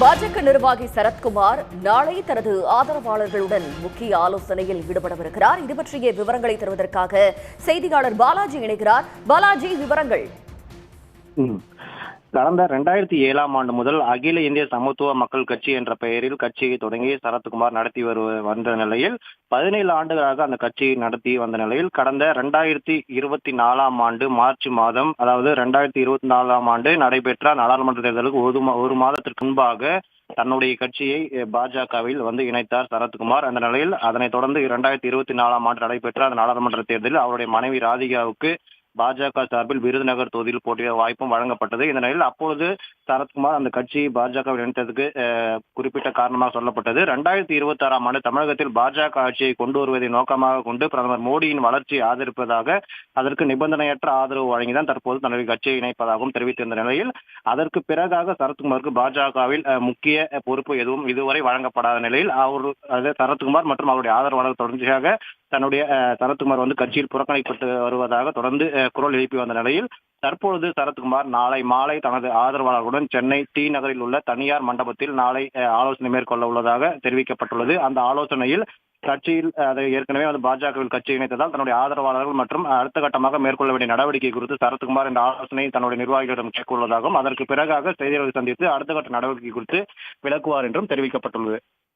பாஜக நிர்வாகி சரத்குமார் நாளை தனது ஆதரவாளர்களுடன் முக்கிய ஆலோசனையில் ஈடுபடவிருக்கிறார். இது பற்றிய விவரங்களை தருவதற்காக செய்தியாளர் பாலாஜி இணைகிறார். பாலாஜி, விவரங்கள். கடந்த 2007ஆம் ஆண்டு முதல் அகில இந்திய சமத்துவ மக்கள் கட்சி என்ற பெயரில் கட்சியை தொடங்கி சரத்குமார் நடத்தி வந்த நிலையில் 17 ஆண்டுகளாக அந்த கட்சியை நடத்தி வந்த நிலையில் கடந்த 2024ஆம் ஆண்டு மார்ச் மாதம், அதாவது 2024ஆம் ஆண்டு நடைபெற்ற நாடாளுமன்ற தேர்தலுக்கு ஒரு மாதத்திற்கு முன்பாக தன்னுடைய கட்சியை பாஜகவில் இணைத்தார் சரத்குமார். அந்த நிலையில் அதனைத் தொடர்ந்து 2024ஆம் ஆண்டு நடைபெற்ற அந்த நாடாளுமன்ற தேர்தலில் அவருடைய மனைவி ராதிகாவுக்கு பாஜக சார்பில் விருதுநகர் தொகுதியில் போட்டியிட வாய்ப்பும் வழங்கப்பட்டது. இந்த நிலையில் அப்பொழுது சரத்குமார் அந்த கட்சியை பாஜக இணைத்ததுக்கு குறிப்பிட்ட காரணமாக சொல்லப்பட்டது. 2026ஆம் ஆண்டு தமிழகத்தில் பாஜக ஆட்சியை கொண்டு வருவதை நோக்கமாக கொண்டு பிரதமர் மோடியின் வளர்ச்சியை ஆதரிப்பதாக அதற்கு நிபந்தனையற்ற ஆதரவு வழங்கிதான் தற்போது தன்னுடைய கட்சியை இணைப்பதாகவும் தெரிவித்திருந்த நிலையில் அதற்கு பிறகாக சரத்குமாருக்கு பாஜகவில் முக்கிய பொறுப்பு எதுவும் இதுவரை வழங்கப்படாத நிலையில் சரத்குமார் மற்றும் அவருடைய ஆதரவாளர் தொடர்ச்சியாக சரத்குமார் கட்சியில் புறக்கணிக்கப்பட்டு வருவதாக தொடர்ந்து குரல் எழுப்பி வந்த நிலையில் தற்பொழுது சரத்குமார் நாளை மாலை தனது ஆதரவாளர்களுடன் சென்னை டி நகரில் உள்ள தனியார் மண்டபத்தில் நாளை ஆலோசனை மேற்கொள்ள உள்ளதாக தெரிவிக்கப்பட்டுள்ளது. அந்த ஆலோசனையில் கட்சியில் ஏற்கனவே பாஜகவில் கட்சி இணைத்ததால் தன்னுடைய ஆதரவாளர்கள் மற்றும் அடுத்த கட்டமாக மேற்கொள்ள வேண்டிய நடவடிக்கை குறித்து சரத்குமார் இந்த ஆலோசனை தன்னுடைய நிர்வாகிகளிடம் கேட்க உள்ளதாகவும் அதற்கு பிறகாக செய்தியாளர்களை சந்தித்து அடுத்த கட்ட நடவடிக்கை குறித்து விளக்குவார் என்றும் தெரிவிக்கப்பட்டுள்ளது.